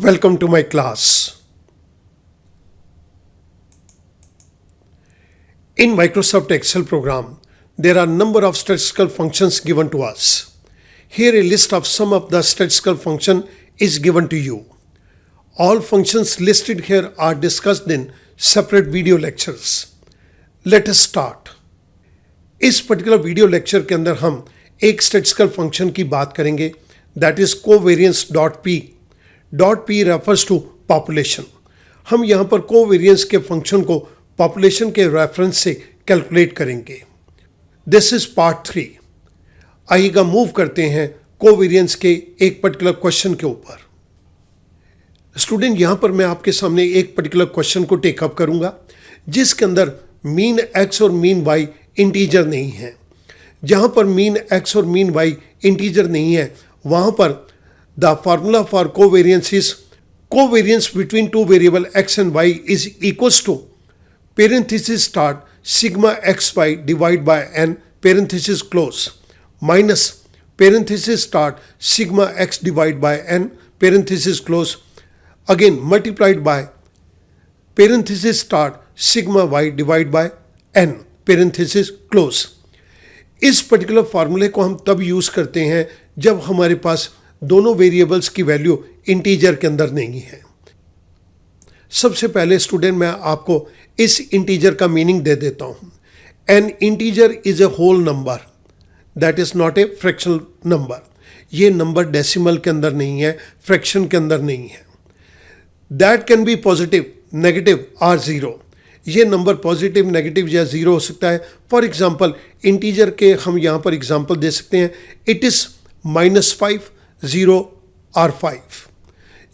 Welcome to my class. In Microsoft Excel program, there are a number of statistical functions given to us. Here a list of some of the statistical function is given to you. All functions listed here are discussed in separate video lectures. Let us start. इस particular video lecture के अंदर हम एक statistical function की बात करेंगे that is covariance dot P refers to population. हम यहाँ पर कोवेरियंस के फंक्शन को पॉपुलेशन के रेफरेंस से कैलकुलेट करेंगे. This is part 3. आइएगा मूव करते हैं कोवेरियंस के एक पर्टिकुलर क्वेश्चन के ऊपर. स्टूडेंट, यहाँ पर मैं आपके सामने एक पर्टिकुलर क्वेश्चन को टेकअप करूँगा जिसके अंदर मीन एक्स और मीन वाई इंटीजर नहीं है. जहाँ पर मीन एक्स और मीन वाई इंटीजर नहीं है वहाँ पर the formula for covariance is covariance between two variable X and Y is equals to parenthesis start sigma xy divided by n parenthesis close minus parenthesis start sigma x divided by n parenthesis close again multiplied by parenthesis start sigma y divided by n parenthesis close. इस particular फार्मूले को हम तब use करते हैं जब हमारे पास दोनों वेरिएबल्स की वैल्यू इंटीजर के अंदर नहीं है. सबसे पहले स्टूडेंट मैं आपको इस इंटीजर का मीनिंग दे देता हूँ. An integer is a whole number that is not a fractional number. ये नंबर डेसिमल के अंदर नहीं है, फ्रैक्शन के अंदर नहीं है. That can be positive, negative और ज़ीरो. ये नंबर पॉजिटिव, नेगेटिव या ज़ीरो हो सकता है. फॉर एग्जांपल इंटीजर के हम यहाँ पर एग्जांपल दे सकते हैं. इट इज़ -5, 0 और 5.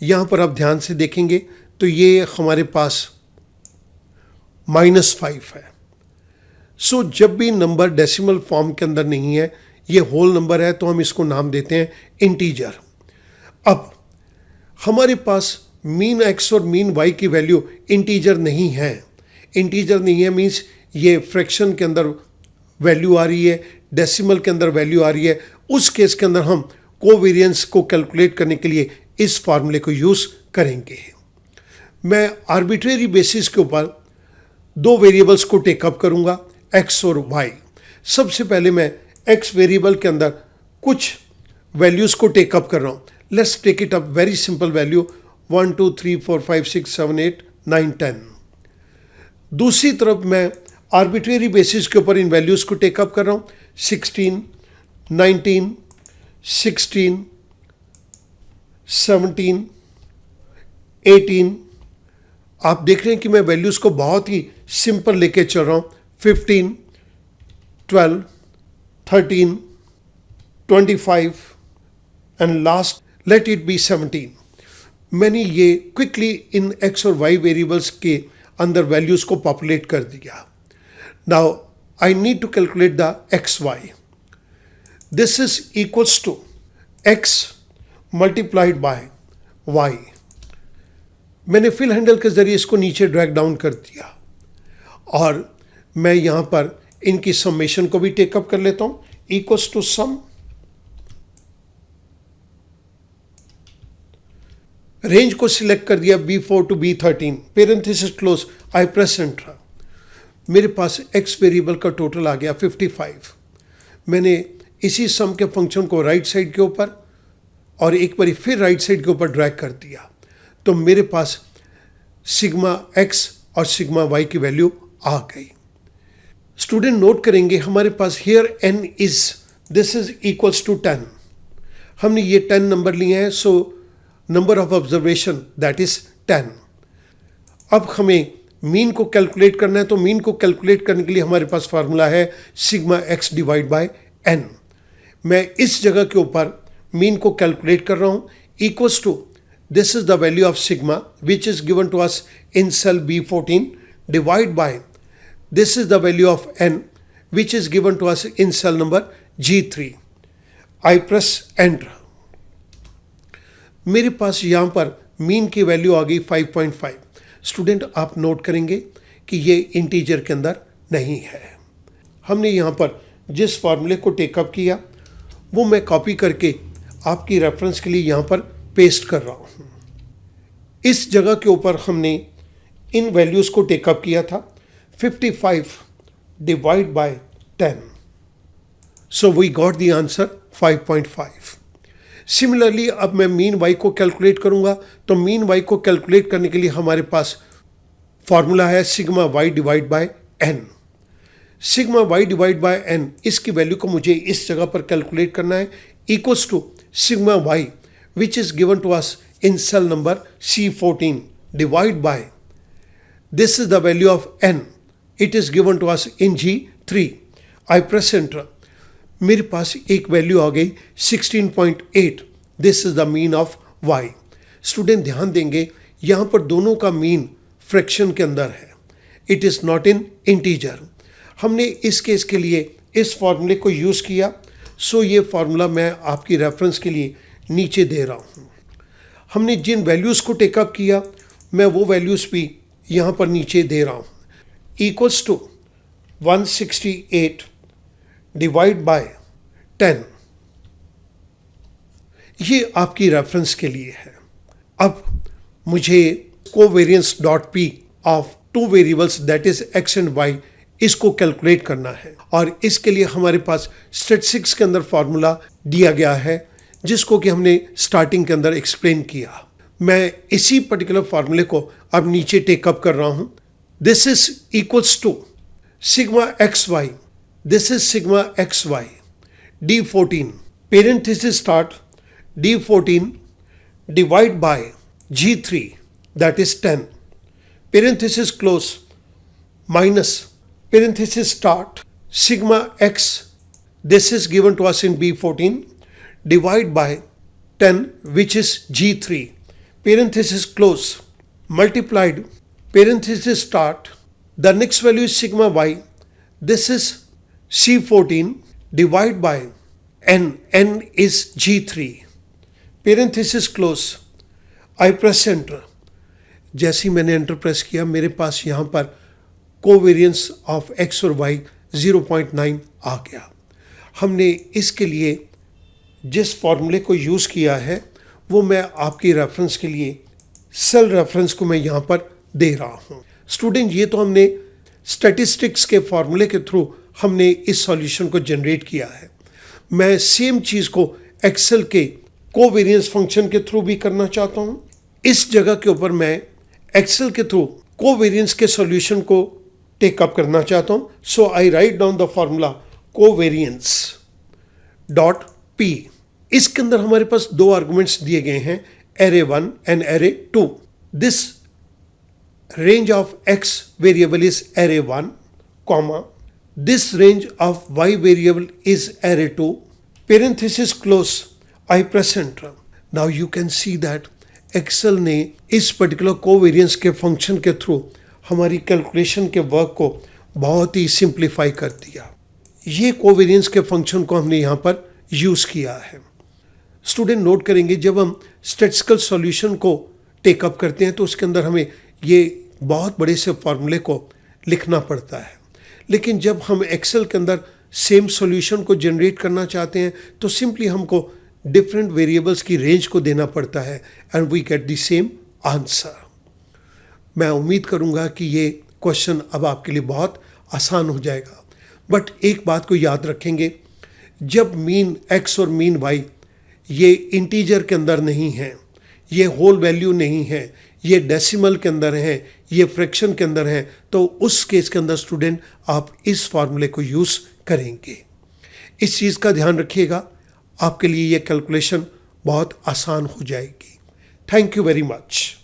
यहाँ पर आप ध्यान से देखेंगे तो ये हमारे पास -5 है. सो जब भी नंबर डेसिमल फॉर्म के अंदर नहीं है, ये होल नंबर है, तो हम इसको नाम देते हैं इंटीजर. अब हमारे पास मीन एक्स और मीन वाई की वैल्यू इंटीजर नहीं है. इंटीजर नहीं है मीन्स ये फ्रैक्शन के अंदर वैल्यू आ रही है, डेसिमल के अंदर वैल्यू आ रही है. उस केस के अंदर हम कोवेरियंस को कैलकुलेट करने के लिए इस फार्मूले को यूज़ करेंगे. मैं आर्बिट्रेरी बेसिस के ऊपर दो वेरिएबल्स को टेकअप करूंगा, x और y. सबसे पहले मैं x वेरिएबल के अंदर कुछ वैल्यूज़ को टेकअप कर रहा हूँ. Let's take it up very simple value 1 2 3 4 5 6 7 8 9 10. दूसरी तरफ मैं आर्बिट्रेरी बेसिस के ऊपर इन वैल्यूज़ को टेकअप कर रहा हूँ. 16 19 16 17 18. आप देख रहे हैं कि मैं वैल्यूज़ को बहुत ही सिंपल लेके चल रहा हूँ. 15 12 13 25 and last let it be 17. मैंने ये क्विकली इन एक्स और वाई वेरिएबल्स के अंदर वैल्यूज़ को पॉपुलेट कर दिया. Now I need to calculate the X Y. This is equals to X multiplied by Y. मैंने फिल हैंडल के ज़रिए इसको नीचे ड्रैग डाउन कर दिया और मैं यहाँ पर इनकी समेशन को भी टेकअप कर लेता हूँ. इक्वल्स टू सम रेंज को सिलेक्ट कर दिया B4 to B13 parenthesis close. I press enter. मेरे पास एक्स वेरिएबल का टोटल आ गया 55. मैंने इसी सम के फंक्शन को राइट साइड के ऊपर और एक बार फिर राइट साइड के ऊपर ड्रैग कर दिया तो मेरे पास सिग्मा एक्स और सिग्मा वाई की वैल्यू आ गई. स्टूडेंट नोट करेंगे हमारे पास here n is this is equals to 10. हमने ये 10 नंबर लिए हैं, so number of observation that is 10. अब हमें मीन को कैलकुलेट करना है, तो मीन को कैलकुलेट करने के लिए हमारे पास फार्मूला है sigma x divide by n. मैं इस जगह के ऊपर मीन को कैलकुलेट कर रहा हूँ. Equals to this is the value of sigma which is given to us in cell B14 divided by this is the value of n which is given to us in cell number G3. I press enter. मेरे पास यहाँ पर mean की value आ गई 5.5. Student आप note करेंगे कि ये इंटीजर के अंदर नहीं है. हमने यहाँ पर जिस फार्मूले को टेकअप किया वो मैं कॉपी करके आपकी रेफरेंस के लिए यहाँ पर पेस्ट कर रहा हूँ. इस जगह के ऊपर हमने इन वैल्यूज़ को टेकअप किया था 55 divide by 10. So we got the answer 5.5. Similarly अब मैं मीन वाई को कैलकुलेट करूंगा, तो मीन वाई को कैलकुलेट करने के लिए हमारे पास फॉर्मूला है sigma Y divide by N. Sigma Y divide by N, इसकी वैल्यू को मुझे इस जगह पर कैलकुलेट करना है, equals to sigma Y which is given to us in cell number C14 divide by, this is the value of n, it is given to us in G3. I press enter. मेरे पास एक value आ गई 16.8. This is the mean of y. Student ध्यान देंगे यहाँ पर दोनों का मीन फ्रैक्शन के अंदर है, it is not in integer. हमने इस केस के लिए इस फॉर्मूले को यूज़ किया, सो ये फार्मूला मैं आपकी रेफरेंस के लिए नीचे दे रहा हूँ. हमने जिन वैल्यूज़ को टेकअप किया मैं वो वैल्यूज़ भी यहाँ पर नीचे दे रहा हूँ. Equals to 168 divide by 10. ये आपकी रेफरेंस के लिए है. अब मुझे covariance dot P of two variables that is X and Y इसको कैलकुलेट करना है, और इसके लिए हमारे पास स्टैटिस्टिक्स के अंदर फॉर्मूला दिया गया है जिसको कि हमने स्टार्टिंग के अंदर एक्सप्लेन किया. मैं इसी पर्टिकुलर फार्मूले को अब नीचे टेकअप कर रहा हूं. This is equals to sigma X Y, this is sigma X Y D14 parenthesis start D14 divide by G3 that is 10 parenthesis close minus parenthesis start sigma x, this is given to us in B14 divide by 10 which is G3 parenthesis close multiplied parenthesis start, the next value is sigma y, this is C14 divide by n, n is G3 parenthesis close. I press enter. जैसे ही मैंने enter press किया मेरे पास यहाँ पर covariance of x और y 0.9 आ गया. हमने इसके लिए जिस फॉर्मूले को यूज़ किया है वो मैं आपकी रेफरेंस के लिए सेल रेफरेंस को मैं यहाँ पर दे रहा हूँ. स्टूडेंट ये तो हमने स्टैटिस्टिक्स के फॉर्मूले के थ्रू हमने इस सॉल्यूशन को जनरेट किया है. मैं सेम चीज़ को एक्सेल के कोवेरियंस फंक्शन के थ्रू भी करना चाहता हूँ. इस जगह के ऊपर मैं एक्सेल के थ्रू कोवेरियंस के सॉल्यूशन को टेकअप करना चाहता हूँ. So I write down the formula covariance dot P. इसके अंदर हमारे पास दो आर्गुमेंट्स दिए गए हैं, array 1 and array 2. This range of x variable is array 1, comma, this range of y variable is array 2, parenthesis close, I press enter. Now you can see that Excel ने इस पर्टिकुलर कोवेरियंस के function के through हमारी calculation के work को बहुत ही simplify कर दिया. ये कोवेरियंस के फंक्शन को हमने यहाँ पर यूज़ किया है. स्टूडेंट नोट करेंगे जब हम स्टैटिस्टिकल सॉल्यूशन को टेकअप करते हैं तो उसके अंदर हमें ये बहुत बड़े से फार्मूले को लिखना पड़ता है, लेकिन जब हम एक्सेल के अंदर सेम सॉल्यूशन को जनरेट करना चाहते हैं तो सिंपली हमको डिफरेंट वेरिएबल्स की रेंज को देना पड़ता है and we get the same answer. मैं उम्मीद करूंगा कि ये क्वेश्चन अब आपके लिए बहुत आसान हो जाएगा. बट एक बात को याद रखेंगे, जब मीन एक्स और मीन वाई ये इंटीजर के अंदर नहीं है, ये होल वैल्यू नहीं है, ये डेसिमल के अंदर है, ये फ्रैक्शन के अंदर है, तो उस केस के अंदर स्टूडेंट आप इस फार्मूले को यूज़ करेंगे. इस चीज़ का ध्यान रखिएगा, आपके लिए ये कैलकुलेशन बहुत आसान हो जाएगी. Thank you very much.